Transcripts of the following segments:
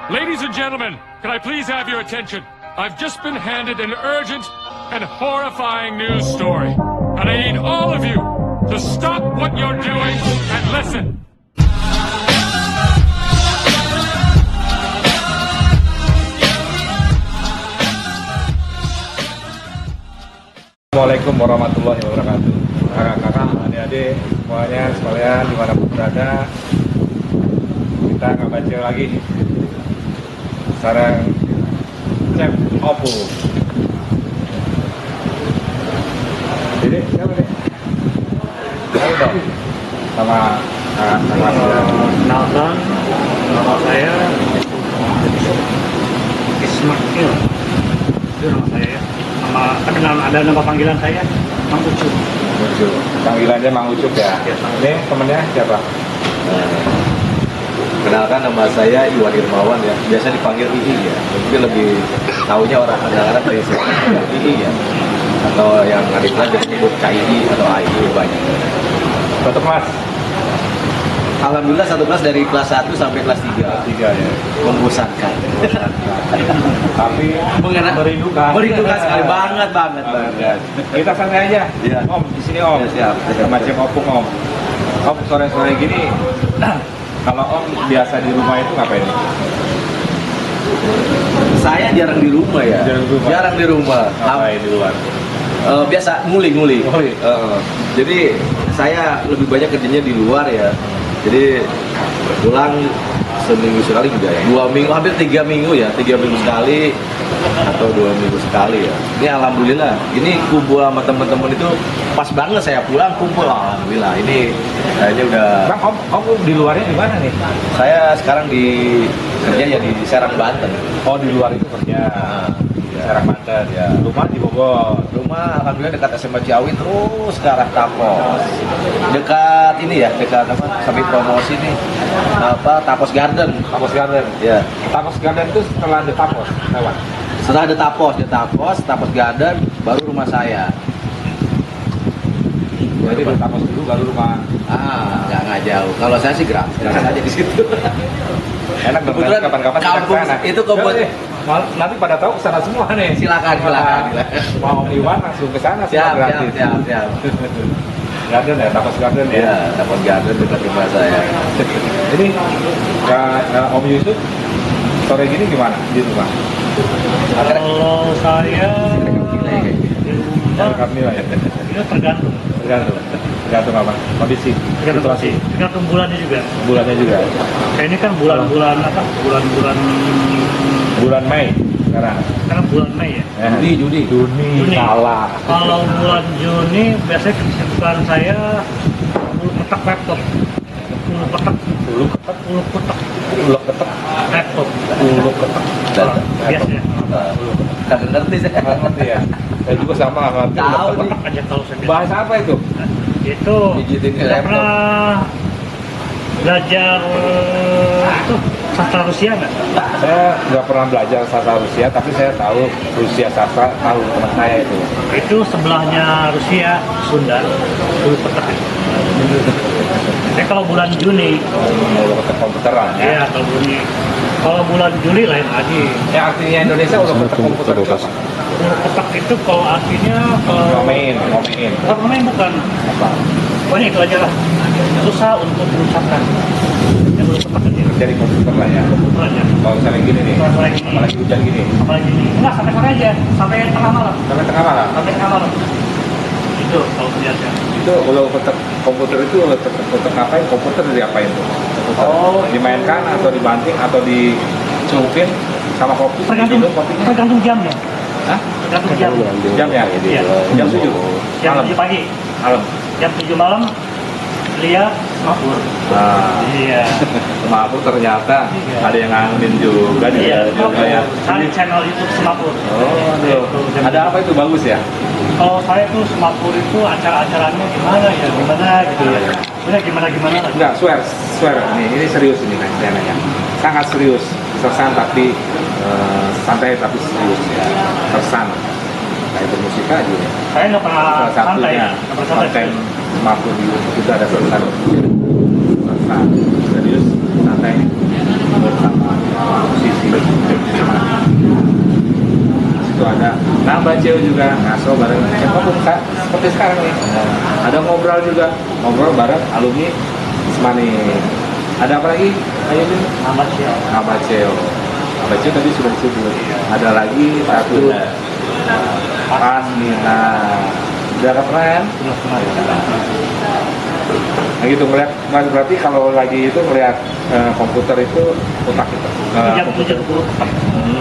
Ladies and gentlemen, can I please have your attention? I've just been handed an urgent and horrifying news story. And I need all of you to stop what you're doing and listen. Assalamualaikum warahmatullahi wabarakatuh. Kakak-kakak, adik-adik, semuanya sekalian dimanapun berada, kita nggak baca lagi. Sekarang Chef Oppo. Jadi siapa nih? Tahu dong? Sama Kenalkan, nama saya Ismail. Itu nama saya. Ada nama panggilan saya, Mang Ucup. Ucup. Panggilannya Mang Ucup ya? Ya, Ini temennya siapa? Kenalkan, nama saya Iwan Irmawan ya, biasa dipanggil Ii ya, mungkin lebih tahunya orang-orang dari Ii ya, atau yang adik kelas disebut KII atau AI banyak. Satu kelas? Alhamdulillah satu kelas dari kelas 1 sampai kelas 3. Tiga ya? Membosankan. Tapi merindukan. Merindukan sekali, banget. Kita santai aja. Iya. Om, di sini Om. Ya, siap. Sama Chef Oppo Om. Om sore-sore gini, kalau Om biasa di rumah itu ngapain? Saya jarang di rumah ya. Jarang di rumah. Ngapain di luar? Biasa nguli. Jadi saya lebih banyak kerjanya di luar ya. Jadi pulang seminggu sekali juga ya. 2 minggu, hampir 3 minggu ya. 3 minggu sekali atau 2 minggu sekali ya. Ini alhamdulillah. Ini kumpul sama teman-teman itu pas banget saya pulang kumpul. Alhamdulillah. Ini kayaknya udah. Bang, Om di luarnya di mana nih? Saya sekarang kerja ya di Serang, Banten. Oh, di luar itu kerja. Di Serang, Banten ya. Rumah di Bogor. Rumah alhamdulillah dekat SMA Ciawi, terus ke arah Tapos. Dekat ini ya, dekat apa? Sampai promosi nih. Tapos Garden. Tapos Garden. Ya. Tapos Garden itu setelah ada Tapos lewat. Setelah ada Tapos Garden, baru rumah saya. Jadi di Tapos dulu baru rumah. Nggak jauh. Kalau saya sih gratis aja di situ. Enak dong, Kebetulan kapan-kapan kita kampung kesana. itu Nanti pada tahu kesana semua nih. Silakan. Mau Om Iwan langsung kesana semua gratis. Siap. Garden ya, Tapos Garden ya. Ya, Tapos Garden dekat rumah saya. Ini Om Yusuf sore gini gimana di rumah? Kalau saya di rumah Kamila ya. itu tergantung Tergantung apa? Kondisi. Situasi. tergantung bulannya juga. Bulannya juga. Kayak ini kan bulan-bulan apa? Bulan Mei sekarang. Karena bulan Mei ya. Juni. Juni. Salah. Kalau bulan Juni biasanya kesibukan saya petak laptop. Uluk ketek. Laptop. Biasanya. Kagak ngerti saya. Nggak ngerti ya. Saya juga sama nggak ngerti. Tahu Uluk ketek. Petak aja kalau saya bilang. Bahasa apa itu? Itu Pijitin ke nggak laptop. pernah belajar itu sastra Rusia nggak? Saya nggak pernah belajar sastra Rusia, tapi saya tahu Rusia sastra, tahu teman saya itu. Itu sebelahnya Rusia, Sunda, dulu petak. Jadi kalau bulan Juni, Uluk ketek komputeran ya. ya kalau bulan Juli lain lagi. Ya artinya Indonesia uluk ketek komputer itu apa? Dulu petak itu kalau artinya Ngomein. bukan. Apa? Pokoknya itu aja lah. Susah untuk mengucapkan. Ya dulu petak kecil. Jadi komputer lah ya. Kumpulannya. Kalau misalnya gini nih, Sore ini. apalagi hujan gini, Apalagi ini. Enggak, sampai sore aja. Sampai tengah malam. sampai tengah malam. Sampai tengah malam. Itu kalau kerjanya. Itu uluk ketek komputer itu uluk ketek ngapain? Komputer diapain tuh? Komputer. Oh, Dimainkan atau dibanting atau dicupin sama kopi? Diminum kopinya? Tergantung jamnya. Hah? Tergantung jam. Jam ya? Iya. Jam 7? Jam Malam? 7 pagi. Malam? Jam 7 malam lihat Semapur. Nah, Iya. Semapur ternyata Iya. ada yang ngangin juga di Iya, juga ya. cari channel YouTube Semapur. Oh, aduh. Itu, Ada apa itu bagus ya? Kalau saya tuh Semapur itu acara-acaranya gimana gitu ya. Udah gimana lah. Enggak, swear. Ini serius ini kan saya nanya. Sangat serius. Sersan tapi santai tapi serius ya. Sersan. Kayak bermusik aja ya. Saya nggak pernah Salah santai. satunya Nggak pernah santai. konten Semapur di YouTube itu ada sersan. Sersan serius santai bersama musisi Ceo juga ngaso bareng seperti sekarang nih. Ada ngobrol juga, ngobrol bareng alumni Semani. Ada apa lagi? Ayo nih. Abah Ceo tadi sudah disebut. Ada lagi satu Pasmina. Udah pernah kan? Nah gitu ngeliat, berarti kalau lagi itu ngeliat komputer itu otak itu.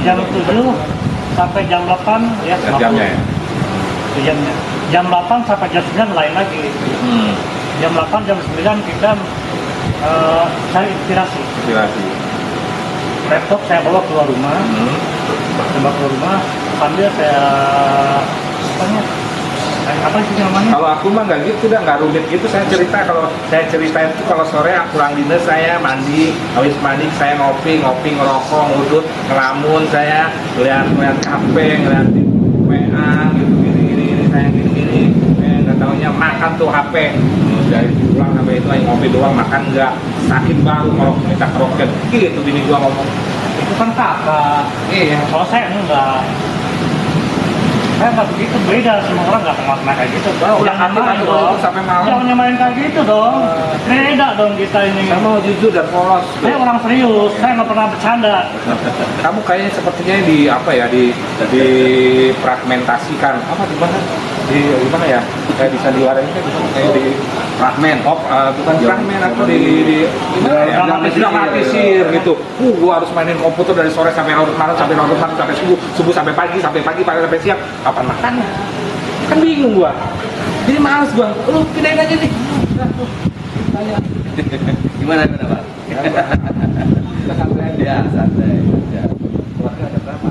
Jam 7 sampai jam 8 ya. Jamnya ya. Itu jamnya. Jam 8 sampai jam 9 lain lagi. Jam 8 jam 9 kita cari inspirasi. Laptop saya bawa keluar rumah. Sambil saya apa sih namanya? Kalau aku mah nggak gitu, nggak rumit gitu. Saya cerita, kalau saya cerita itu kalau sore aku pulang dinas, saya mandi, habis mandi saya ngopi, ngerokok, ngudut, ngelamun, saya ngeliat HP, ngeliat WA, gitu, gini, saya gini, nggak taunya makan tuh HP. Dari pulang sampai itu hanya ngopi doang, makan nggak, sakit baru kalau minta kroket, gitu bini gua ngomong. Itu kan kakak. Iya. Kalau saya enggak. Saya nggak begitu, beda, semua orang nggak pernah kayak gitu. Jangan nyamain dong, sampai malam. Jangan nyamain kayak gitu dong. Beda dong kita ini. Saya mau jujur dan polos. Saya orang serius, saya nggak pernah bercanda. Kamu kayaknya sepertinya di apa ya, di fragmentasikan apa gimana? Di gimana ya? Kayak di sandiwara ini kayak di fragmen. Bukan fragmen atau di gimana ya? Dramatisir gitu. Gua harus mainin komputer dari sore sampai larut malam, sampai subuh sampai pagi, sampai siang. Kapan makannya? Kan bingung gua. Jadi males gua. Lu pindahin aja nih. Gimana Pak? Kita santai aja. Ya, santai. Ya. Keluarga ada berapa?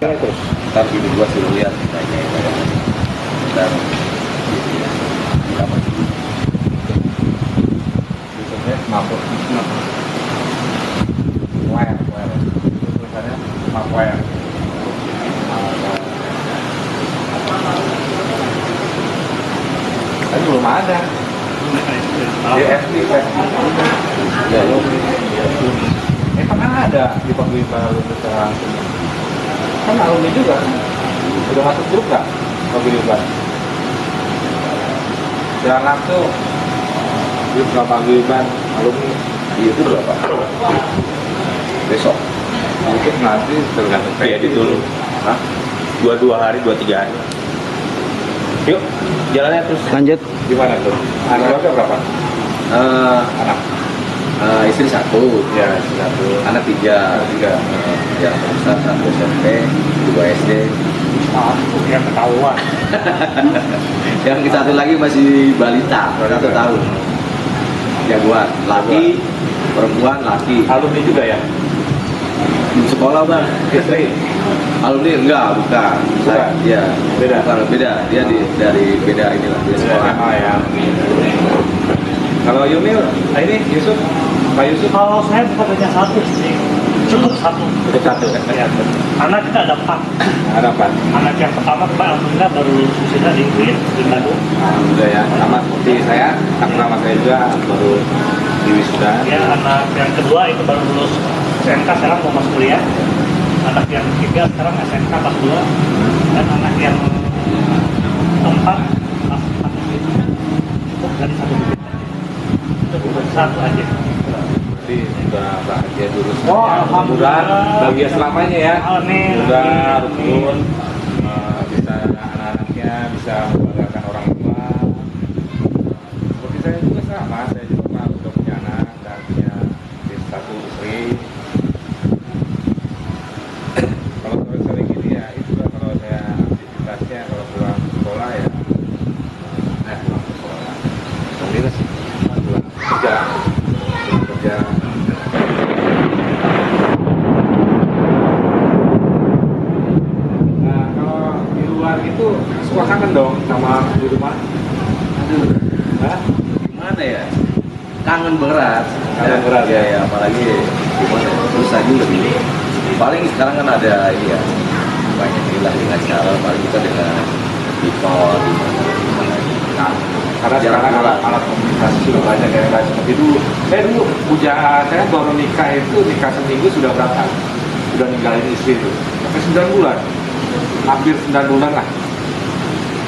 Terus. Ntar gini gua suruh lihat kayaknya itu ya. Dan apa sih? Biasanya mabuk. Wire. Tulisannya mabwire. Tapi belum ada. DSD Ya, kan ada di paguyuban sekarang. Kan alumni juga. Sudah masuk grup nggak paguyuban? Jalan tuh grup paguyuban alumni. di YouTube berapa? Besok. Mungkin nanti tergantung Kayak di dulu. Hah? 2 hari, 2-3 hari. Yuk, jalannya terus. Lanjut. gimana tuh? Anak keluarga berapa? Anak. Istri 1, Ya, satu. anak 3. Tiga. Yang besar 1 SMP, 2 SD. Yang ketahuan. Yang satu lagi masih balita, 1 tahun. Jagoan, laki, perempuan, laki. Alumni juga ya? Di sekolah bang. Istri. Alumni enggak, bukan. Bukan? Iya. Beda? Bukan, beda. Dia dari beda inilah, dia sekolah. Oh ya. Kalau Yumil, ini Yusuf, Pak Yusuf. Kalau saya bukan hanya satu sih, cukup satu. Cukup satu kan? Ya, karena kita ada 4. Ada apa? Anak yang pertama kemarin alhamdulillah baru lulus wisuda di UIN di Bandung. Alhamdulillah ya, sama seperti saya, nama saya juga baru di wisuda. Ya, anak yang kedua itu baru lulus SMK, sekarang mau masuk kuliah. Anak yang ketiga sekarang SMK kelas 2. Dan anak yang keempat kelas 4. Cukup dari satu bibit. Cukup satu aja. Jadi sudah bahagia dulu Oh, semuanya. alhamdulillah. Mudah-mudahan bahagia selamanya ya. Amin. Semoga rukun, bisa anak-anaknya bisa membanggakan orang tua. Seperti saya juga sama, saya juga Pak, sudah punya anak dan punya satu istri. Kalau sore-sore gini ya itu lah, kalau saya aktivitasnya kalau pulang sekolah ya, pulang ke sekolah. Kemudian sih pulang kerja. Nah, kalau di luar itu suka kangen dong sama di rumah. Aduh, Hah? gimana ya? Kangen berat. Kangen berat, ya, ya. ya, apalagi gimana ya? Susah juga nih. Paling sekarang kan ada ini ya, banyak hilang dengan cara paling kita dengan people gimana Karena sekarang alat komunikasi sudah banyak ya, nggak seperti dulu. Saya dulu saya baru nikah itu nikah seminggu sudah berangkat, sudah ninggalin istri itu sampai 9 bulan. hampir 9 bulan lah,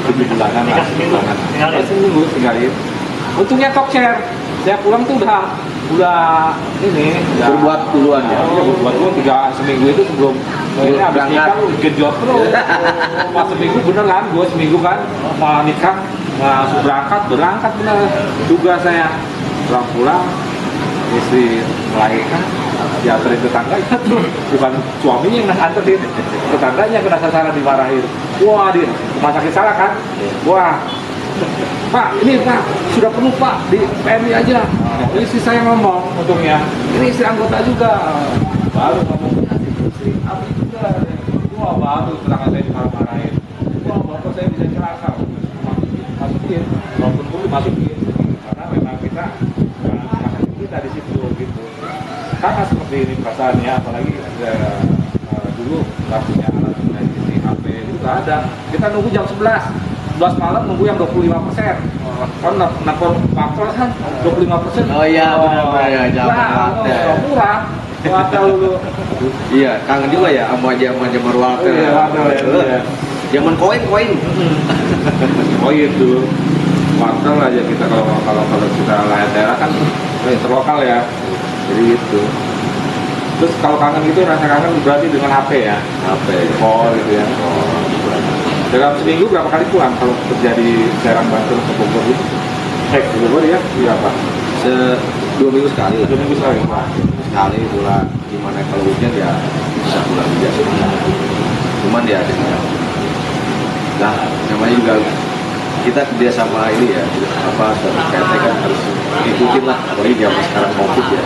7 bulanan lah, Dikasih minggu, tinggalin. seminggu tinggalin. Untungnya talk share, saya pulang tuh udah ini udah Berbuat duluan ya. Iya, berbuat dulu 3 seminggu itu sebelum ini habis berangkat. nikah gejot terus. Pas seminggu bener kan, gue seminggu kan mau nikah langsung berangkat bener juga saya pulang istri melahirkan dianterin tetangga ya tuh bukan suaminya yang nganterin, tetangganya kena sasaran dimarahin. Wah, di rumah sakit salah kan, wah Pak, ini Pak, sudah penuh Pak, di PMI aja. Ini istri saya ngomong, untungnya. Ini istri anggota juga. Baru ngomong, istri abis juga. Wah, baru tetangga saya dimarah-marahin. Wah, bapak saya bisa celaka. Masukin, walaupun dulu masukin. Karena memang kita di situ gitu. Sama seperti ini perasaannya, apalagi dulu nggak punya alat medis, HP itu nggak ada. Kita nunggu jam 11 malam nunggu yang 25%. Kan nakor faktor kan 25%. Oh iya, benar ya, jangan murah. Wartel dulu. Iya, kangen juga ya sama zaman wartel. Iya, wartel ya. Zaman koin. Oh itu wartel aja kita kalau kita lain daerah kan terlokal ya. Jadi itu. Terus kalau kangen gitu rasa kangen berarti dengan HP ya. HP. Oh gitu ya. Dalam seminggu berapa kali pulang kalau terjadi Serang Banten ke Bogor gitu? Ke Bogor ya, berapa? 2 minggu sekali lah. 2 minggu sekali. Sekali pulang. Gimana kalau hujan ya bisa pulang juga sih. Cuman ya dengan nah namanya juga kita kerja sama ini ya apa KT kan harus ikutin lah, apalagi zaman sekarang COVID ya,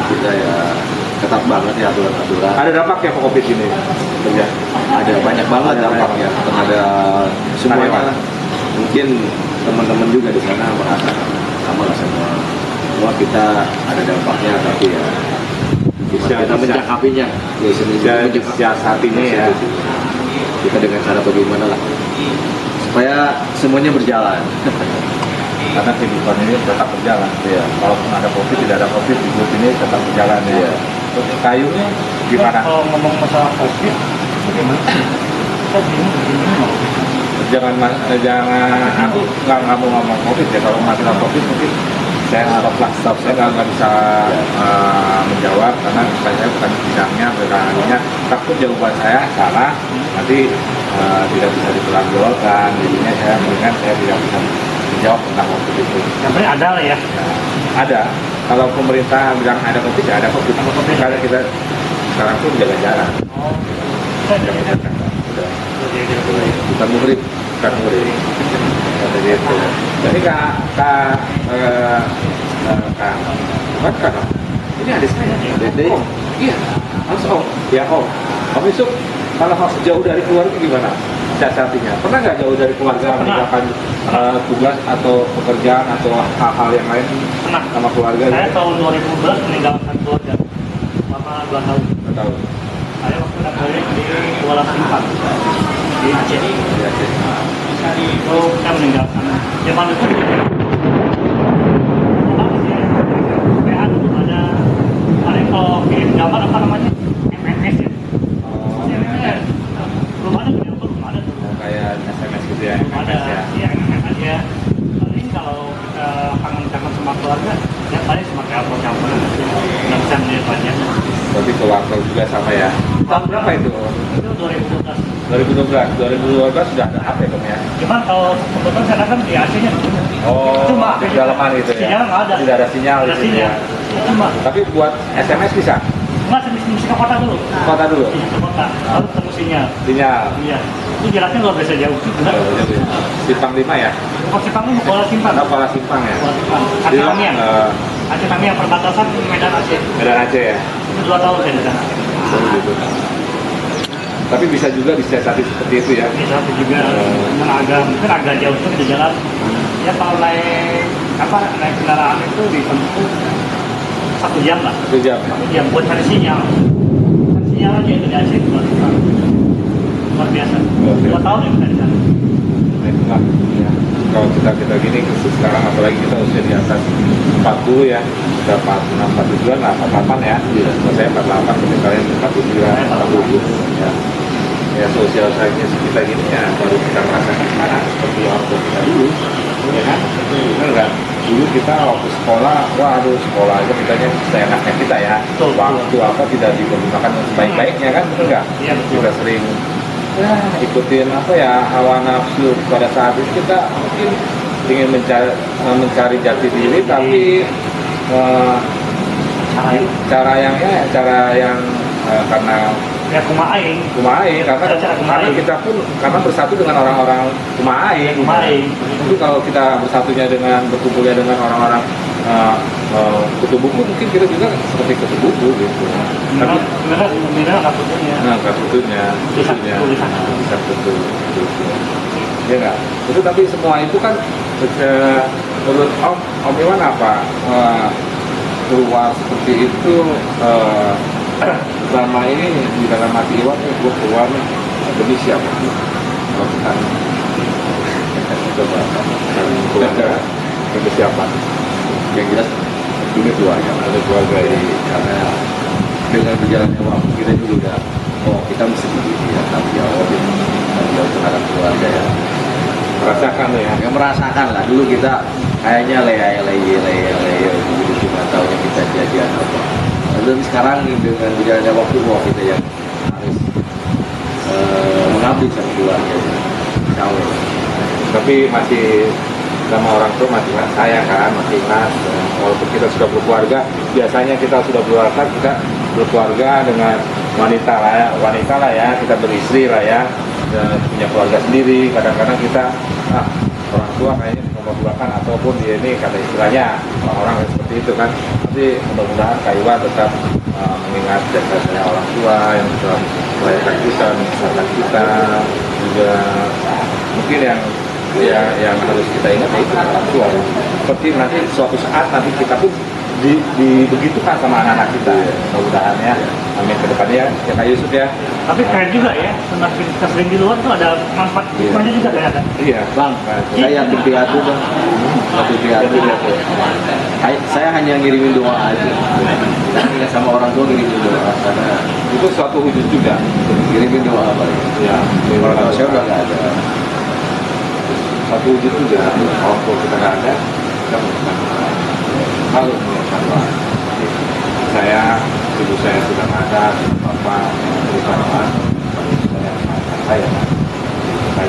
kita ya ketat banget ya aturan-aturan. Ada dampak ya COVID ini? Kerja? Ada banyak banget dampaknya kepada semuanya. Mungkin teman-teman juga di sana merasa sama lah semua kita ada dampaknya, tapi ya gimana kita mencakapinya siasatinya ya. Kita dengan cara bagaimana lah supaya semuanya berjalan. Karena kehidupan ini tetap berjalan. Iya. Walaupun ada COVID, tidak ada COVID, hidup ini tetap berjalan ya. Iya. Terus kayunya gimana? Kalau ngomong masalah COVID, bagaimana? Kita bingung begini. Jangan aku nggak mau ngomong COVID ya. Kalau masalah COVID mungkin saya stop. Saya nggak bisa menjawab karena saya bukan bidangnya, berkaitannya takut jawaban saya salah nanti tidak bisa dipertanggungjawabkan. Jadinya saya mendingan saya tidak bisa menjawab tentang COVID itu. Yang penting ada lah ya. Ada. Kalau pemerintah bilang ada COVID ya ada COVID. Karena kita sekarang pun jaga jarak. Oh, Jaga jarak. Udah. Bukan muhrim. Bukan murid. Jadi itu. Jadi kak, ini adik saya. Dede. Oh, iya. Harus om. Ya om. Om itu kalau harus jauh dari keluarga gimana? Siasatinya. Pernah nggak jauh dari keluarga meninggalkan tugas atau pekerjaan atau hal-hal yang lain pernah. sama keluarga? Saya gitu? tahun 2012 meninggalkan keluarga selama 2 tahun. Nggak tahu. Saya waktu balik di Kuala Simpang di Aceh. Ya, sih. Itu saya meninggalkan. Zaman itu WA dulu ada kalau kirim gambar apa namanya MMS ya. MMS. Belum ada tuh, belum ada tuh. Kayak SMS gitu ya. Belum ada. SMS ya. Iya, MMS aja. Paling kalau kita kangen-kangen sama keluarga, ya paling cuma telepon-telepon aja. Nggak bisa melihat banyak. Berarti keluarga juga sama ya. Tahun berapa itu? Itu 2012. 2012 sudah ada HP dong ya. Cuman kalau kebetulan saya kan di Acehnya Oh, Cuma di dalaman gitu ya. sinyal nggak ada. Tidak ada sinyal Ada di situ sinyal. ya. Cuma Tapi buat SMS bisa. mesti ke kota dulu. Kota dulu. Iya, ke kota. Lalu ketemu sinyal. Sinyal. Iya. Itu jaraknya luar biasa jauh. Benar. Jadi, Simpang 5 ya. Kota Simpang itu Kuala Simpang. Atau Kuala Simpang ya. Kuala Simpang. Di Aceh Tamiang. Aceh Tamiang perbatasan Medan Aceh. Medan Aceh ya. Itu 2 tahun saya di sana. Oh, gitu. Tapi bisa juga disiasati seperti itu ya. Bisa juga mungkin agak jauh itu di jalan. Ya kalau naik kendaraan itu ditempuh 1 jam lah. 1 jam. 1 jam buat cari sinyal. Cari sinyal aja itu di Aceh itu luar biasa. 2 tahun ya kita di sana. Nah, itulah ya. Kalau kita gini sekarang apalagi kita usia di atas 40 ya, sudah 46, 47 lah, 48 ya. Kalau saya 48, tapi kalian 49, 40 ya. ya sosial science kita gini ya baru kita merasakan sekarang seperti orang tua kita dulu, ya kan? Benar nggak? Dulu kita waktu sekolah, waduh sekolah itu kitanya seenaknya kita ya, Betul, waktu apa tidak digunakan sebaik-baiknya kan, benar nggak? Iya, betul. Kita sering ya ikutin apa ya hawa nafsu pada saat itu kita mungkin ingin mencari jati diri tapi cara yang karena Ya kumain. Kumain karena Cara kumain. kita pun karena bersatu dengan orang-orang Kumain. Kumain. Itu kalau kita bersatunya dengan berkumpulnya dengan orang-orang kutu buku mungkin kita juga seperti kutu buku gitu. Tapi Sebenarnya nggak putusnya. nah kartunya Tulisan. bisa betul. Ya nggak. Itu tapi semua itu kan menurut Om Iwan apa keluar seperti itu selama ini di dalam hati Iwan nih gue keluar nih demi siapa? Kalau bukan coba keluarga demi siapa? Yang jelas demi keluarga, Ada keluarga ini. karena dengan berjalannya waktu kita juga udah kita mesti begini ya, tapi ya tanggung jawab terhadap keluarga ya. Merasakan ya. Yang merasakan lah, dulu kita kayaknya leye begitu cuma tahunya kita jadian apa. Dan sekarang dengan berjalannya waktu kita yang harus mengabdi sama keluarga, insya Allah. Tapi masih sama orang tua masih sayang kan, masih ingat walaupun kita sudah berkeluarga, biasanya kita sudah berkeluarga dengan wanita lah ya, kita beristri lah ya, dan punya keluarga sendiri. Kadang-kadang kita orang tua kayaknya memperlukan ataupun dia ini kata istilahnya orang-orang seperti itu kan. Tapi mudah-mudahan Kak Iwan tetap mengingat jasa-jasanya orang tua yang telah melahirkan kita, membesarkan kita, juga mungkin yang harus kita ingat itu orang tua. Seperti nanti suatu saat nanti kita pun dibegitukan sama anak-anak kita. Mudah-mudahan ya. Amin ke depannya ya Kak Yusuf ya. Tapi keren juga ya, semakin kita sering di luar tuh ada manfaat hikmahnya juga ternyata. Iya. Bang, saya yakin piatu bang, satu piatu. Saya hanya ngirimin doa aja. Dan ingat sama orang tua ngirimin doa karena Itu suatu wujud juga. ngirimin doa apa ya? Ya. Orang tua saya udah nggak ada. Satu wujud juga. Orang tua kita nggak ada, kita membutuhkan kalau menyiapkan doa. Ibu saya sudah nggak ada, Bapak berusaha doa. Saya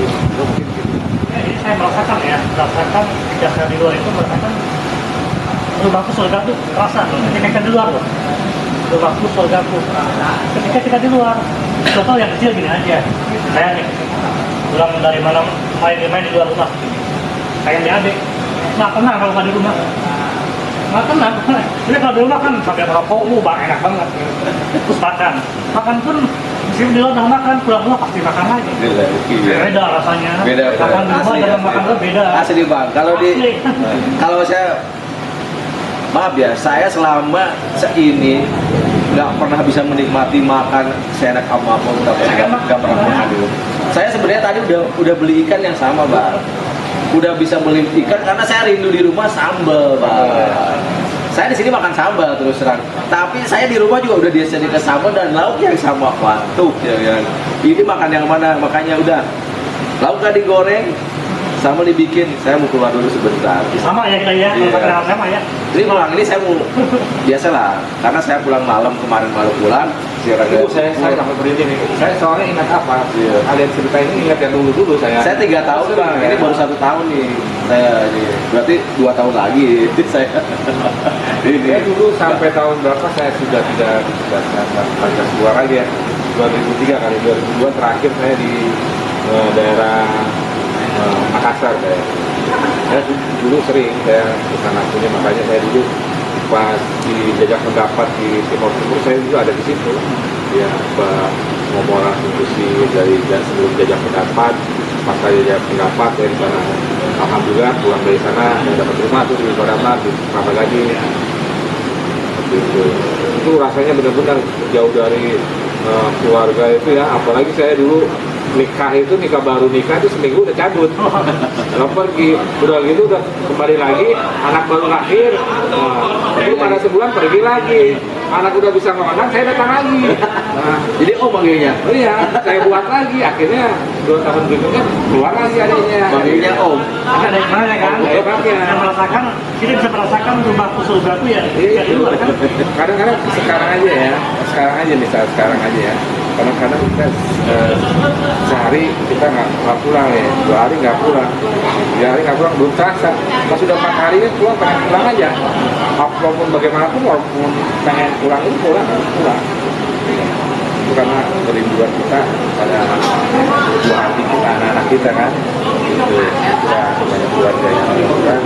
itu mungkin gitu. Ya, ini saya merasakan ketika saya di luar itu merasakan rumahku surga tuh terasa loh. Ketika kita di luar loh, rumahku surgaku. Ketika kita di luar, contoh yang kecil gini aja. Saya nih pulang dari mana main di luar rumah, kayak di adik, nggak tenang kalau nggak di rumah. Nggak tenang. Jadi kalau di rumah kan sampai merokok, enak banget. Terus makan pun di luar udah makan, pulang rumah pasti makan lagi. Beda rasanya. Beda. Makan di rumah dengan makan luar beda. Asli bang, Asli. kalau saya maaf ya, saya selama ini nggak pernah bisa menikmati makan seenak apa nggak pernah makan dulu. Saya sebenarnya tadi udah beli ikan yang sama bang, udah bisa beli ikan karena saya rindu di rumah sambal bang. Saya di sini makan sambal terus terang, tapi saya di rumah juga udah disediakan sambal dan lauk yang sama waduh ya. Ini makan yang mana, makanya udah lauk gak digoreng, sambal dibikin. Saya mau keluar dulu sebentar. Sama ya kita ya, Iya. makan sama ya. Ini pulang ini saya mau biasalah, karena saya pulang malam kemarin malam pulang. Ibu saya sampai berhenti nih. Saya soalnya ingat apa? Kalian cerita ini ingat yang dulu saya. Saya 3 tahun bang, ini baru 1 tahun nih. Saya ini berarti 2 tahun lagi saya. Saya dulu sampai tahun berapa saya sudah tidak keluar lagi ya. 2003 kali 2002 terakhir saya di daerah Makassar saya dulu sering saya kesana punya, makanya saya dulu pas di jajak pendapat di Timur saya juga ada di situ ya, ngomong diskusi dari sebelum jajak pendapat, pas saya jajak pendapat dari sana. Alhamdulillah pulang dari sana saya dapat rumah tuh di Padang di Kelapa Gading. Itu rasanya benar-benar jauh dari keluarga itu ya, apalagi saya dulu nikah baru nikah itu seminggu udah cabut. Kalau pergi, udah gitu udah kembali lagi, anak baru lahir, itu pada sebulan pergi lagi. Anak udah bisa ngomong, saya datang lagi. Nah, Jadi om manggilnya. oh iya, saya buat lagi. Akhirnya 2 tahun berikutnya keluar lagi adanya. Manggilnya om. Ada yang mana kan? Kita merasakan, kita bisa merasakan rumahku surga itu ya. Iya, Di luar kan? kadang-kadang sekarang aja ya, sekarang aja nih saat sekarang aja ya. Kadang-kadang kita sehari kita nggak pulang ya, 2 hari nggak pulang, 3 hari nggak pulang belum terasa. Pas sudah 4 hari pulang pengen pulang aja. Walaupun bagaimanapun, walaupun pengen pulang itu pulang. Itu karena kerinduan kita pada buah hati kita, anak-anak kita kan. Itu kita banyak keluarga yang mendoakan,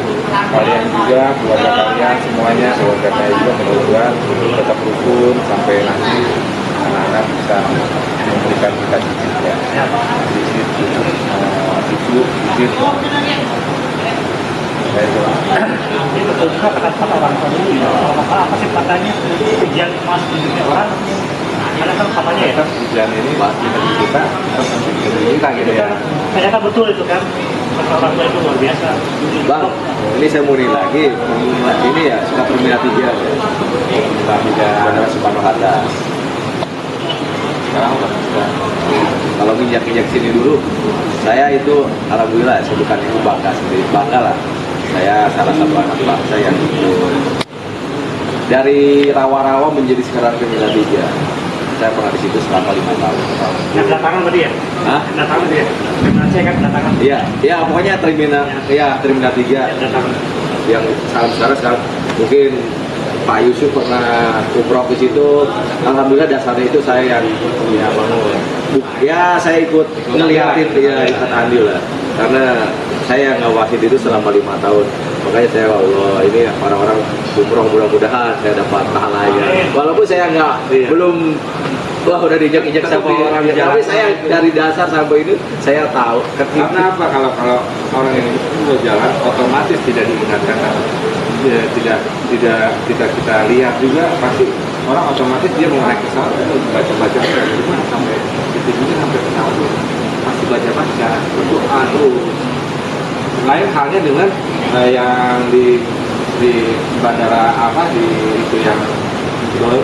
kalian juga, keluarga kalian semuanya, keluarga saya juga mendoakan tetap rukun sampai nanti anak-anak bisa memberikan kita cicit ya, cicit, cucu. Ini betul juga kata orang tua dulu ya. Kalau masalah apa sih katanya ujian emas di dunia orang? Karena kan katanya ya. Ujian ini pasti bagi kita gitu ya. Ternyata betul itu kan. Kata orang tua itu luar biasa. Bang, ini saya mau lagi. Ini ya suka Terminal 3 ya. Terminal 3 Bandara Soekarno-Hatta. sekarang udah bisa. Kalau minyak sini dulu, saya itu alhamdulillah saya bukan itu bangga sendiri, bangga lah. Saya salah satu anak bangsa yang itu dari rawa-rawa menjadi sekarang Terminal 3. Saya pernah di situ selama 5 tahun. Nah, kedatangan tadi ya? Hah? Kedatangan dia. Terminal C kan kedatangan. Iya, ya pokoknya Terminal 3 Kedatangan. yang sekarang mungkin Pak Yusuf pernah umroh ke situ. Alhamdulillah dasarnya itu saya yang bangun. Ya saya ikut ngeliatin ya ikut andil lah. Karena saya ngawasin itu selama 5 tahun. Makanya saya Allah ini orang-orang umroh mudah-mudahan saya dapat pahalanya. Walaupun saya belum udah diinjak-injak sama orang jalan. Tapi saya dari dasar sampai ini saya tahu. Karena apa kalau orang yang udah jalan otomatis tidak diingatkan, tidak kita lihat juga pasti orang otomatis dia mau naik pesawat itu baca sampai itu juga sampai pesawat masih baca berdoa terus. Lain halnya dengan yang di bandara apa di itu yang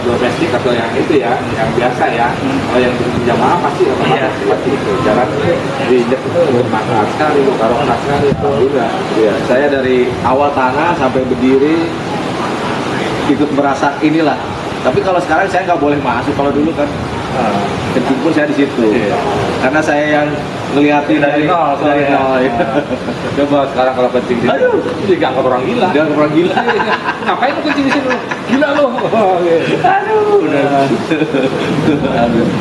domestik atau yang itu ya, yang biasa ya. Kalau yang jamaah pasti pasti itu jalan diinjak itu bermanfaat sekali, barokah sekali. Alhamdulillah. Ya, saya dari awal tanah sampai berdiri ikut merasa inilah. Tapi kalau sekarang saya nggak boleh masuk. Kalau dulu kan kencing pun saya di situ. Iya. Karena saya yang ngeliatin dari nol. Coba sekarang kalau kencing di sini, dianggap orang gila. Jangan orang gila. Ngapain lu kencing di sini? Gila lu.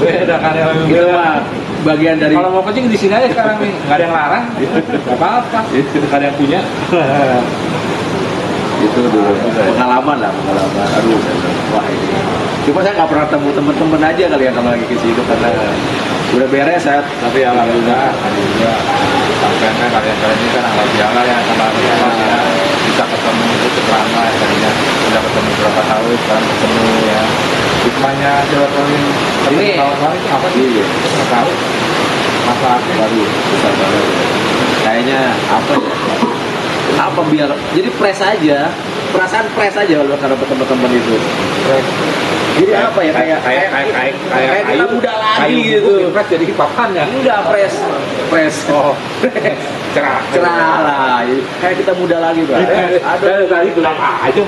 Beda kan yang Itu mah bagian dari kalau mau kencing di sini aja sekarang nih, nggak ada yang larang, nggak apa-apa, nggak ada yang punya. itu dulu pengalaman. Aduh, wah ini. Cuma saya nggak pernah temu temen-temen aja kali ya kalau lagi ke situ karena udah beres saya. Tapi alhamdulillah sampai kan kalian ini kan alhamdulillah ya sama ya bisa ketemu itu lama tadinya udah ketemu berapa tahun sekarang ketemu ya. Hikmahnya jawabin Ini tahun itu apa sih? Iya. Nggak tahu. Manfaatnya Waduh, susah banget. Kayaknya apa ya? Apa biar jadi press aja, perasaan press aja kalau karena teman-teman itu. Jadi apa ya kayak kita muda lagi gitu. Press jadi papannya. Enggak press. Oh, cerah Cerah lah. Kayak kita muda lagi, Bang. Ada tadi gelap aja.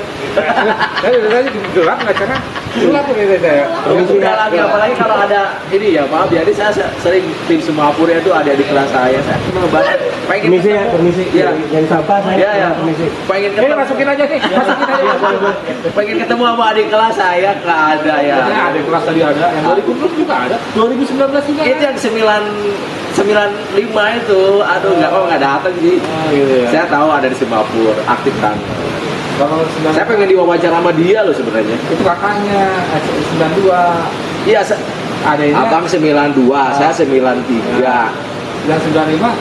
Tadi gelap nggak cerah. Gelap ini saya. Muda lagi apalagi kalau ada ini ya, maaf ya, ini saya sering tim Semapura itu ada di kelas saya cuma banget pengen Permisi. Iya. Yang siapa saya? Ya. Pengen ketemu. Masukin aja nih. Masukin aja. Pengen ketemu sama adik kelas saya, nggak ada ya. Ada kelas tadi ada. Yang 2010 juga ada. 2019 juga. Itu yang 95 itu, aduh nggak datang sih. Gitu ya. Saya tahu ada di Singapura, aktif kan. Kalau Saya pengen diwawancara sama dia loh sebenarnya. itu kakaknya 92. Iya, Ada ini. abang 92, saya 93. Yang 95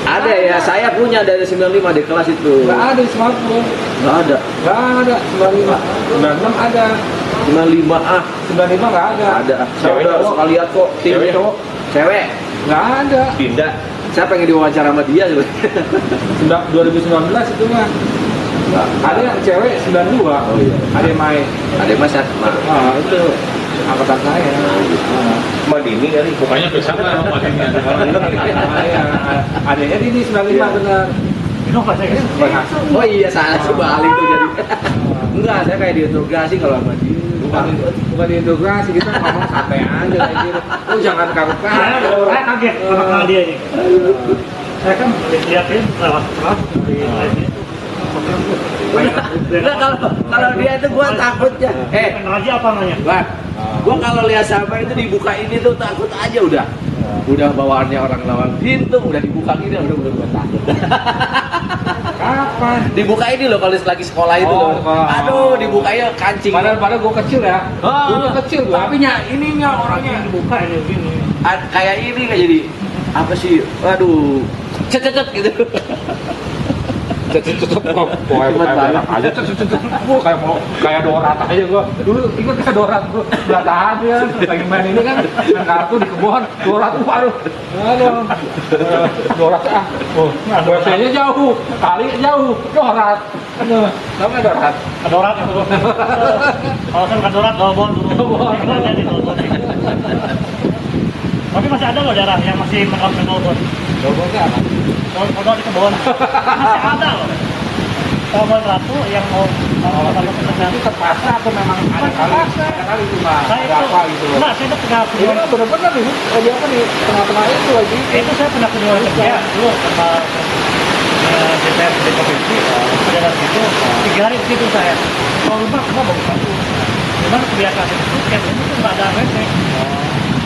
Ada ya, saya punya dari 95 di kelas itu. nggak ada di Singapura. Nggak ada. Nggak ada 95. 96 ada. 95 95 nggak ada. Ada. Saya Cewek udah cowok. sekali lihat kok Cewek timnya. cowok. Cewek? Nggak ada. Pindah. Saya pengen diwawancara sama dia gitu. 2019 itu mah. Ada yang cewek 92. Oh iya. Ada yang main. Ada mas ya? Ah, itu angkatan saya. Madini kali. Pokoknya bersama sama ini. Adanya ini 95 benar. Itu apa saya? Oh iya, salah sebalik tuh jadi. Enggak, saya kayak diinterogasi kalau sama dia. Bukan diintegrasi, kita ngomong santai aja kayak gitu. Oh jangan kaget-kaget. Saya kaget sama kenal dia ini. Saya kan lihatin lewat di live itu. Enggak, kalau dia itu gua takutnya. Raja apa namanya? Gua kalau lihat sama itu dibuka ini tuh takut aja udah. Udah bawaannya orang lawan pintu, udah dibuka gini, udah gua takut. Kapan? Dibuka ini loh kalau lagi sekolah itu Oh, loh. Pak. Aduh, dibukanya kancing. Padahal gue kecil ya. Dulu kecil gue. Tapi ininya orangnya Dibuka ini begini. kayak ini nggak jadi apa sih? Waduh, cet gitu. Pokoknya aja gue kayak Dorat aja gue. Dulu ikut kayak Dorat gue belatahan ya. Lagi main ini kan main kartu di kebun. Dorat aduh. Dorat Oh, WC-nya jauh, kali jauh. Dorat. Namanya Dorat. Kadorat itu. Kalau saya bukan Dorat, Dolbon dulu. Jadi Dolbon. Tapi masih ada loh daerah yang masih menerapkan Dolbon. Doratnya apa? Dolbon di kebun. Masih ada loh. Dolbon Ratu yang mau Itu terpaksa atau memang ada kali cuma saya ada apa gitu loh. Enggak, saya itu pernah Iya kunjungan. bener-bener nih, dia apa nih tengah-tengah itu lagi. Itu saya pernah kunjungan kerja dulu sama DPR di provinsi. Daerah situ 3 hari di situ saya. Kalau rumah semua bagus satu. Cuman kebiasaan itu kayak ini tuh nggak ada WC.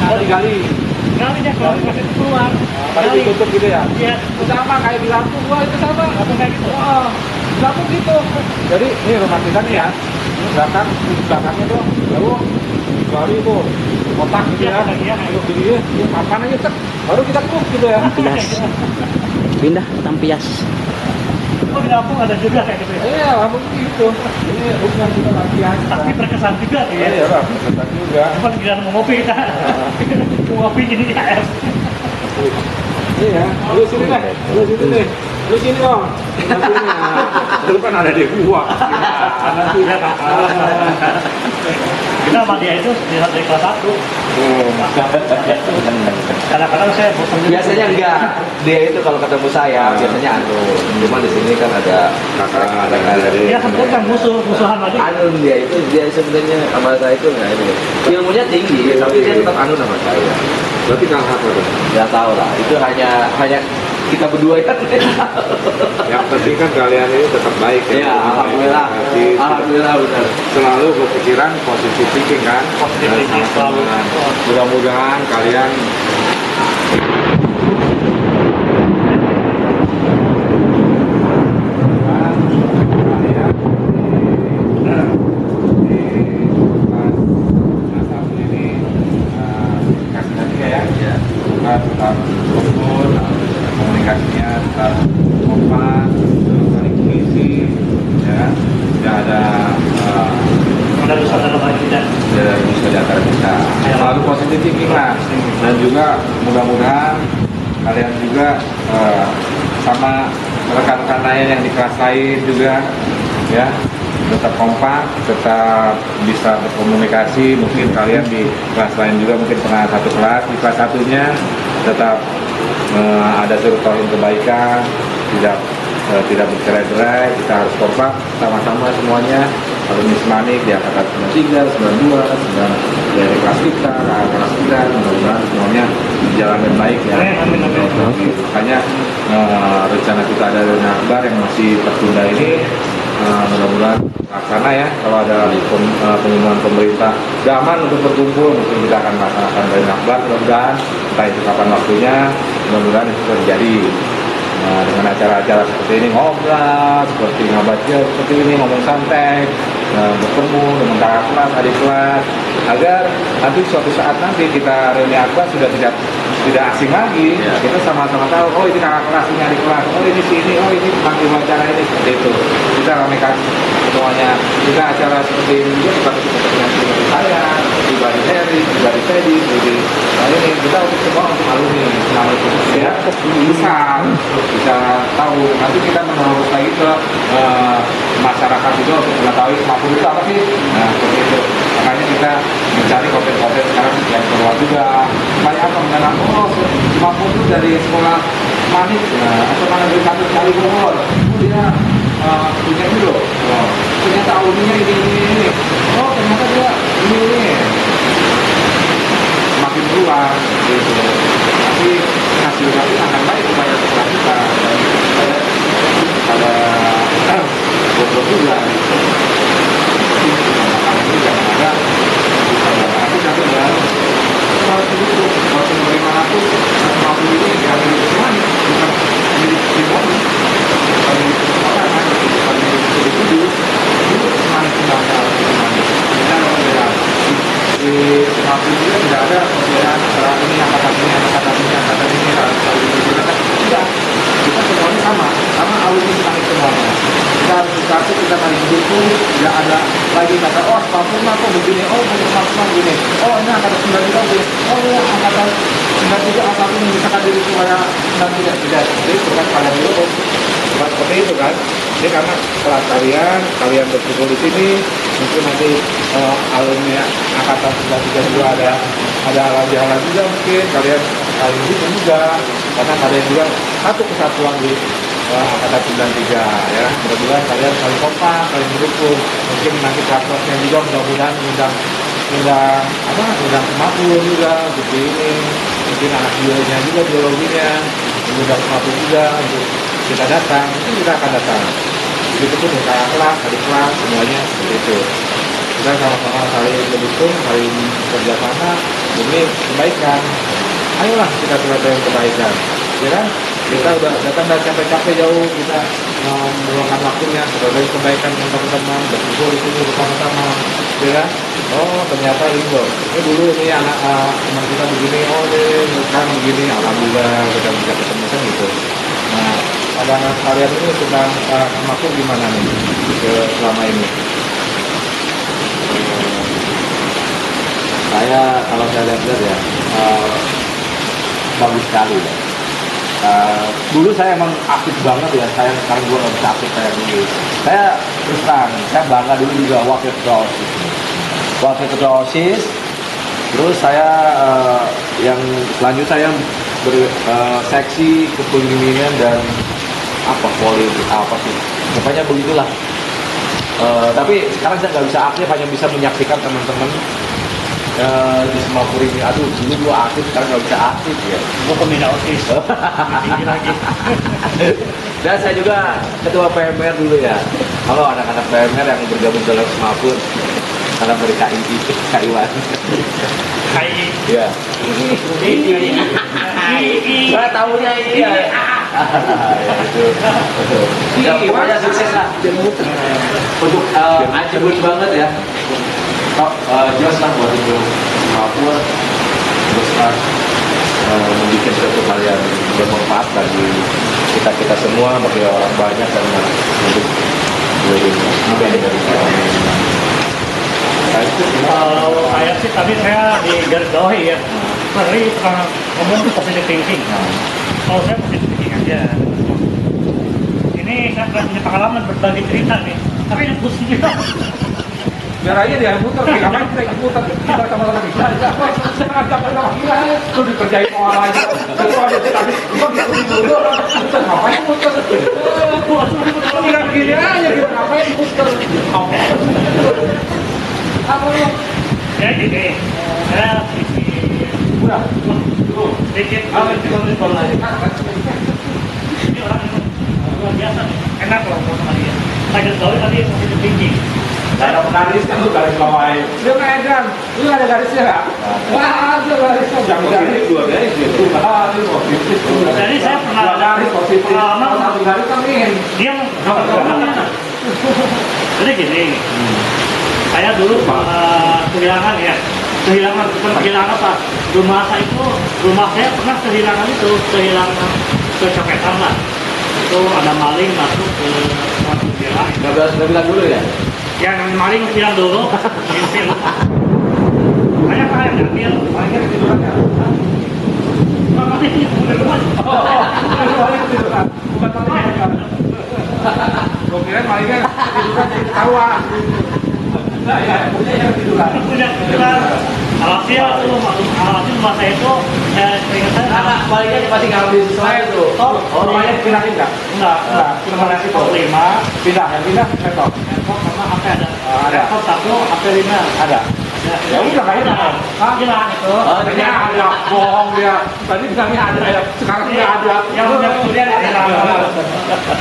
Oh digali. Gali dia keluar WC itu keluar. Pada ditutup gitu ya. Iya. Itu sama kayak di Lampung, wah itu sama. Langsung kayak gitu. Wah, di Lampung gitu. Jadi ini rumah kita nih ya. Belakangnya tuh, lalu gali itu kotak gitu ya. Iya, Ayo gini ya, papan aja cek. Baru kita kuk gitu ya. Pindah tampias. Oh di Lampung ada juga kayak gitu ya. Iya, Lampung gitu. Ini bukan kita latihan. Tapi berkesan juga tuh ya. Iya lah, peserta juga. Bukan kita mau ngopi kita. Mau ngopi jadi IKF. Iya, lu sini deh, lu sini deh. Lu sini dong. Lu kan ada di gua. Nanti ya. Kita sama dia itu dari kelas 1. Kadang-kadang saya bosan juga. Biasanya enggak. Dia itu kalau ketemu saya biasanya cuma di sini kan ada kakak dari Dia sebetulnya kan musuhan lagi. dia sebenarnya sama saya itu enggak itu. Ilmunya tinggi, tapi dia tetap sama saya. Berarti kakak apa tuh? Nggak tahu lah, itu hanya kita berdua kan. Yang penting kan kalian ini tetap baik ya. Iya, alhamdulillah. Alhamdulillah benar. Selalu berpikiran positif thinking kan. Positif thinking selalu. Mudah-mudahan kalian tetap fokus, komunikasinya tetap kompak, saling mengisi, ya, tidak ada Ada dosa dalam hati kita. bisa di antara kita. Selalu positif thinking lah, dan juga mudah-mudahan kalian juga sama rekan-rekan lain yang di kelas lain juga, ya, tetap kompak, tetap bisa berkomunikasi. Mungkin kalian di kelas lain juga mungkin pernah satu kelas, di kelas satunya tetap ada silaturahim kebaikan, tidak bercerai-berai. Kita harus kompak sama-sama semuanya. Alumni Semanik di angkatan 93, 92, dari kelas kita, kelas 9, mudah-mudahan semuanya berjalan dengan baik ya. Amin. Makanya rencana kita ada rencana akbar yang masih tertunda ini, mudah-mudahan laksana ya. Kalau ada pengumuman pemerintah udah aman untuk berkumpul, mungkin kita akan melaksanakan rencana akbar. Mudah-mudahan entah itu kapan waktunya, mudah-mudahan itu terjadi. Dengan acara-acara seperti ini, ngobrol, seperti ngabaca seperti ini, ngomong santai, bertemu dengan kakak kelas, adik kelas, agar nanti suatu saat nanti kita reuni akbar sudah tidak asing lagi. Ya. Kita sama-sama tahu, oh ini kakak kelas, ini adik kelas, oh ini sini, oh ini panggil wawancara ini, seperti itu. Kita ramekan semuanya. Kita acara seperti ini juga kita ketemu dengan pribadi saya, pribadi Heri, pribadi Teddy, pribadi ini kita untuk semua untuk alumni selama itu ya bisa tahu. Nanti kita menerus lagi ke masyarakat juga untuk mengetahui mampu itu apa sih. Nah seperti itu. Makanya kita mencari konten-konten sekarang yang keluar juga. Supaya apa mengenal mampu itu dari sekolah manis atau mana dari satu kali bogor. Dia punya ini loh. Ternyata alumninya ini. Oh ternyata dia ini. Makin keluar gitu. Tapi hasilnya itu akan baik kepada sekolah kita pada beberapa bulan. Ini jangan ada aku satu bulan kalau itu kalau bagaimanapun mampu ini yang bukan milik pribadi, bukan milik orang, bukan milik individu. Itu manis banget, manis. Kita berbeda. Di mampu juga tidak ada perbedaan antara ini angkatan ini, angkatan ini, angkatan ini, angkatan ini, tidak. Kita semuanya sama alumni kami semuanya. Kita harus bersatu, kita saling mendukung. Tidak ada lagi kata, oh Papua kok begini, oh Papua begini, oh ini angkatan 93 begini, oh ini angkatan 93 angkatan ini misalkan diri supaya 93 tidak. Jadi bukan kalian dulu, bukan seperti itu kan. Jadi karena kelas kalian berkumpul di sini, mungkin nanti alumni angkatan 93 juga ada halal juga mungkin kalian saling dukung juga, karena kalian juga satu kesatuan di angkatan 93 ya. Mudah-mudahan kalian saling kompak, saling mendukung. Mungkin nanti kelasnya juga mudah-mudahan undang kemampuan juga seperti ini. Mungkin anak biologinya juga undang kemampuan juga untuk kita datang. Mungkin kita akan datang. Begitu pun ya kelas, adik kelas, semuanya seperti itu. Kita sama-sama saling mendukung, saling kerjasama demi kebaikan. Ayolah kita celakai kebaikan, ya kan? Kita udah datang dari capek-capek jauh, kita meluangkan waktunya sebagai kebaikan teman-teman, berkumpul di sini bersama-sama, ya kan? Oh ternyata ini loh, ini dulu ini anak teman kita begini, oh ini kan begini, alhamdulillah kita bisa ketemu kan gitu. Nah, pandangan kalian ini tentang mampu gimana nih selama ini? Kalau saya lihat ya bagus sekali ya. Dulu saya emang aktif banget ya, sekarang gue nggak bisa aktif kayak dulu. Saya terus terang, saya bangga dulu juga wakil ketua OSIS. Terus saya yang selanjutnya saya berseksi kepemimpinan dan politik apa sih, pokoknya begitulah. Tapi sekarang saya nggak bisa aktif, hanya bisa menyaksikan teman-teman di Semapur ini. Aduh, dulu gua aktif, sekarang nggak bisa aktif ya. Gua pembina OSIS. Tinggi lagi. Dan saya juga ketua PMR dulu ya. Halo anak-anak PMR yang bergabung dalam Semapur, salam dari KII. Iya. Gua tahunya iya. Ya, pokoknya sukses lah. Untuk achievement banget ya. Jelas lah buat itu Papua besar membuat suatu hal yang bermanfaat bagi kita semua, bagi orang banyak dan untuk Kalau saya sih tadi saya di garis bawah ya. Tadi pernah ngomong positive thinking. Kalau saya positive thinking aja. Ini saya pernah punya pengalaman berbagi cerita nih. Tapi ini pusing juga. Biar aja dia muter, ngapain kita ikut muter, kita sama-sama bisa. Jangan sama kita, lu dikerjain orang aja. Terus ada tadi, gua ngikutin dulu, ngapain muter? Bilang gini aja, kita ngapain muter? Apa lu? Ya gini, saya Udah, sedikit. ini kalau aja. Ini orang luar biasa nih, enak loh sama dia. Saya garis bawah tadi positive thinking. Ada penaris kan lu garis bawain. Dia nggak Edan, lu ada garisnya nggak? Wah, ada garisnya. Jangan garis dua garis gitu. Ah, ini positif. Jadi saya pernah dua garis positif. pengalaman Satu garis kan min. dia jadi gini. Saya dulu kehilangan bukan kehilangan apa? Rumah saya pernah kehilangan kecopetan lah. Itu ada maling masuk ke suatu villa. Nggak bilang dulu ya. Yang maling bilang dulu, saya yang ngambil, Banyak tidurannya. sawah. Nah, ya, punya yang tiduran. Punya pikiran. Alhasil rumah saya itu seingat saya Anak baliknya masih ngambil sesuatu. Oh, rumahnya pindahin nggak? enggak Cuma nasi top 5 pindah, yang pindah laptop. laptop sama HP ada. Ada. Laptop 1, HP 5. Ada. Ya udah kayak hilang. Hah? Hilang itu. Tadinya ada, bohong dia. Tadi bilangnya ada, ya. Sekarang nggak ada. Yang punya kemudian hilang.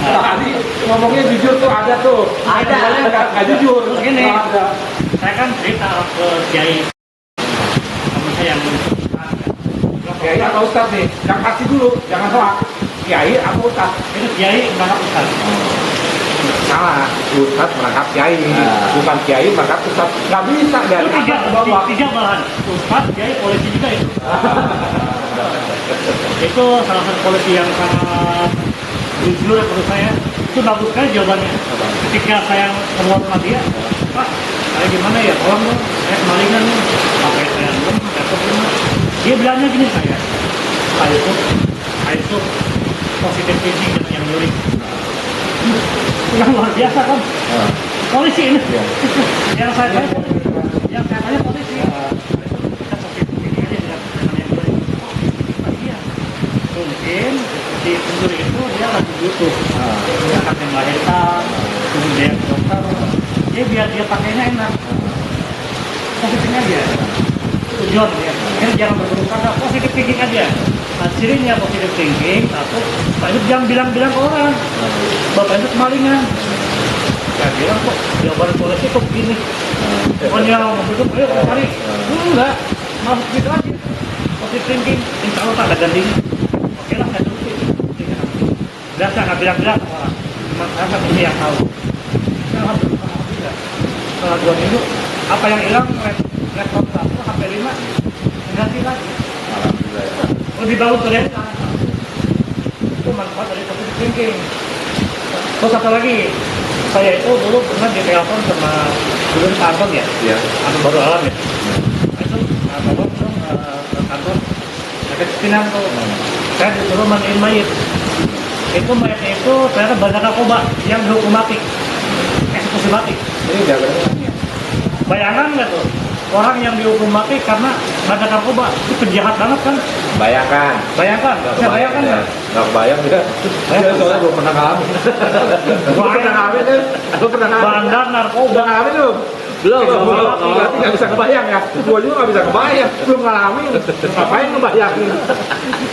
Tadi ngomongnya jujur tuh ada tuh. Ada. Bilangnya nggak jujur. Terus gini. Nggak ada. Saya kan cerita ke Kiai teman saya yang Kiai atau Ustaz nih, yang pasti dulu, jangan salah. Kiai atau Ustaz? itu Kiai berangkat Ustaz. Salah, Ustaz merangkap Kiai, bukan Kiai merangkap Ustaz. Nggak bisa dari Itu atas ke bawah. tiga malahan. Ustaz, Kiai, polisi juga itu. Itu salah satu polisi yang sangat jujur menurut saya. Itu bagus sekali jawabannya. Ketika saya keluar sama dia, Pak, saya gimana ya, tolong dong, saya kemalingan nih, apa yang saya belum, dia bilangnya gini saya itu positif thinking dan yang nyuri. Yang luar biasa kan, polisi ini. Yang saya tanya polisi. Kita positif thinking aja dengan yang nyuri. Iya, mungkin di pencuri itu dia lagi butuh, dia akan melahirkan, kemudian dokter. Dia biar dia pakainya enak, positifnya dia tujuan dia, kan jangan berburuk sangka, positif thinking aja. Nah, cirinya positif thinking, satu, Pak itu jangan bilang-bilang ke orang, Bapak itu kemalingan. Saya bilang kok jawaban polisi kok begini, pokoknya begitu, ayo kemari, enggak, masuk gitu aja, positif thinking, insya Allah tak ada gantinya. Oke lah, saya turutin. Biasa nggak bilang-bilang ke orang, cuma saya ini yang tahu. Alhamdulillah. Setelah 2 minggu, apa yang hilang, laptop 1, HP 5, ganti lagi. Lebih bagus dari itu. Itu manfaat dari positive thinking. Terus satu lagi, saya itu dulu pernah ditelepon sama dulu di kantor ya, Anton Baru Alam ya. Itu telepon ke kantor, saya Pinang tuh. Saya disuruh mandiin mayit. Itu mayatnya itu ternyata bandar narkoba yang dihukum mati, eksekusi mati. Ini udah berapa? Bayangkan nggak tuh, orang yang dihukum mati karena bandar narkoba itu penjahat banget kan? Bayangkan. Bayangkan, saya bayangkan nggak? Nggak kebayang dia. Dia soalnya belum pernah ngalamin. Belum pernah ngalamin kan? Belum pernah ngalamin. Bandar narkoba. Udah ngalamin belum? Belum. Berarti nggak bisa kebayang ya. Gua juga nggak bisa kebayang. Belum ngalamin. Ngapain ngebayangin?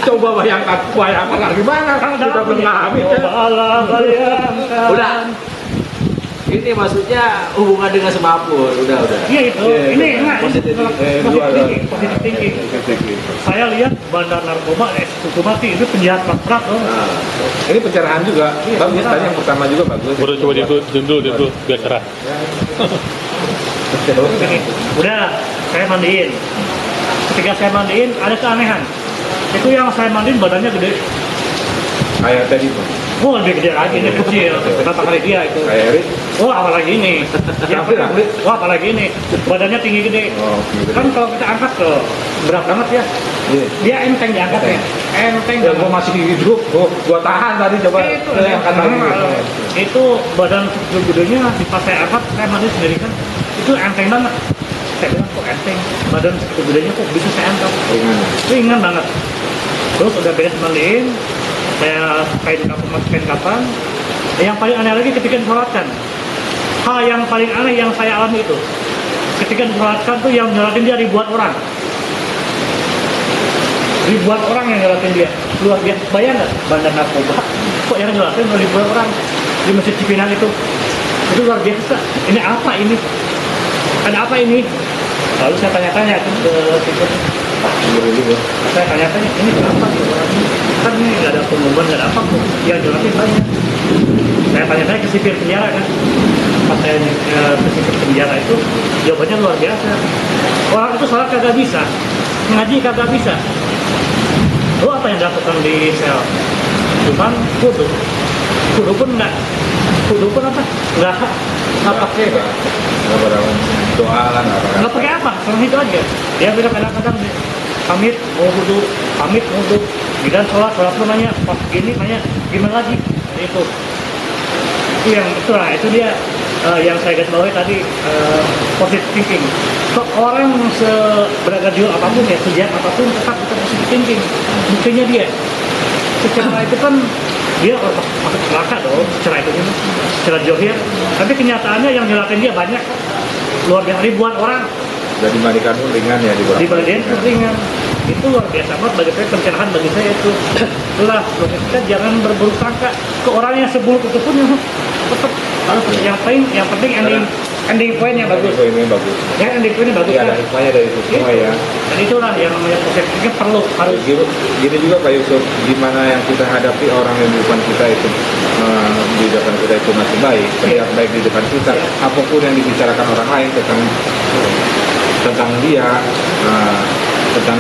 Coba bayangkan. Bayangkan gimana? Kita belum ngalamin kan? Udah. Ini maksudnya hubungan dengan semaput. Udah. Iya itu. Ini enggak. Positif Positif thinking. Saya lihat bandar narkoba eksekusi mati itu penjahat berat loh. Ini pencerahan juga. Bagus. Tadi yang pertama juga bagus. Udah coba dulu, biar cerah. Gini, udah saya mandiin. Ketika saya mandiin ada keanehan. Itu yang saya mandiin badannya gede. Kayak tadi tuh. Oh lebih gede lagi, ini kecil. Berapa kali dia itu? Kayak Erik. Oh apalagi ini. Wah apalagi ini. Badannya tinggi gede. Oh, gitu. Kan kalau kita angkat tuh berat banget ya. Iya. Dia enteng diangkatnya. Enteng. Ya, gua masih hidup. Gua tahan tadi coba. Itu, Saya angkat lagi. itu badan gedenya pas saya angkat, saya mandi sendiri kan. Itu enteng banget. Saya bilang kok enteng. Badan gedenya kok bisa saya angkat. Ringan banget. Terus udah beres mandiin, saya kain kapan. Yang paling aneh lagi ketika disolatkan. Hal yang paling aneh yang saya alami itu, ketika disolatkan tuh yang nyolatin dia ribuan orang. Ribuan orang yang nyolatin dia. Luar biasa. Bayang nggak bandar narkoba? Kok yang nyolatin ribuan orang di Masjid Cipinang itu? Itu luar biasa. Ini apa ini? Ada apa ini? Lalu saya tanya-tanya ke situ. Saya tanya-tanya, ini kenapa sih orang ini? Kan ini nggak ada pengumuman, nggak ada apa kok. Yang jelasin banyak. Saya tanya-tanya ke sipir penjara kan. Pas saya ke sipir penjara itu, jawabannya luar biasa. Orang itu sholat kagak bisa, ngaji kagak bisa. Lo apa yang dilakukan di sel? Cuman kudu. Kudu pun enggak. Kudu pun apa? Nggak pakai. Nggak pada doa lah. Nggak pakai apa? Cuma itu aja. Dia bilang kadang-kadang pamit mau wudu, pamit mau wudu. Bidan sholat lu nanya, pas gini nanya gimana lagi? Itu yang betul lah. Itu dia yang saya garis bawahi tadi positive thinking. Seorang seberagadiol apapun ya, sejahat apapun tetap kita positive thinking. Buktinya dia secara itu kan dia masuk neraka dong, secara itu secara johir. Tapi kenyataannya yang nyelakin dia banyak, luar biasa, ribuan orang. Jadi dibandingkan ringan ya Dibandingkan ringan. Itu luar biasa banget bagi saya, pencerahan bagi saya itu. Itulah kita jangan berburuk sangka ke orang yang seburuk itu pun tetap harus yang penting ending point-nya bagus. Ini bagus. Ya, ending point-nya bagus Iya, kan. ada hikmahnya dari itu semua ya. Dan itulah yang namanya positifnya perlu harus. Gini juga Pak Yusuf, gimana yang kita hadapi orang yang di depan kita itu di depan kita itu masih baik, terlihat baik di depan kita. Apapun yang dibicarakan orang lain tentang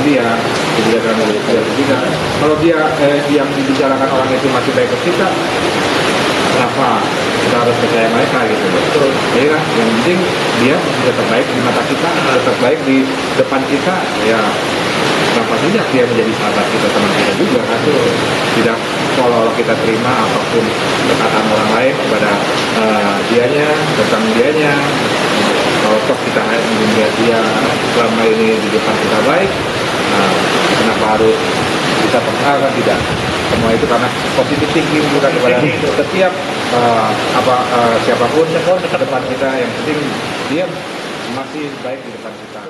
dia, dibicarakan oleh dia. Kalau dia yang dibicarakan orang itu masih baik ke kita, kenapa kita harus percaya mereka gitu loh. Ya kan? Yang penting dia tetap baik di mata kita, tetap baik di depan kita, ya kenapa tidak dia menjadi sahabat kita, teman kita juga kan. Tidak kalau kita terima apapun perkataan orang lain kepada dianya, tentang dianya. Kalau toh kita melihat dia selama ini di depan kita baik, kenapa harus kita perkenalkan? Tidak. Semua itu karena positive thinking bukan kepada setiap siapapun depan kita. Yang penting dia masih baik di depan kita.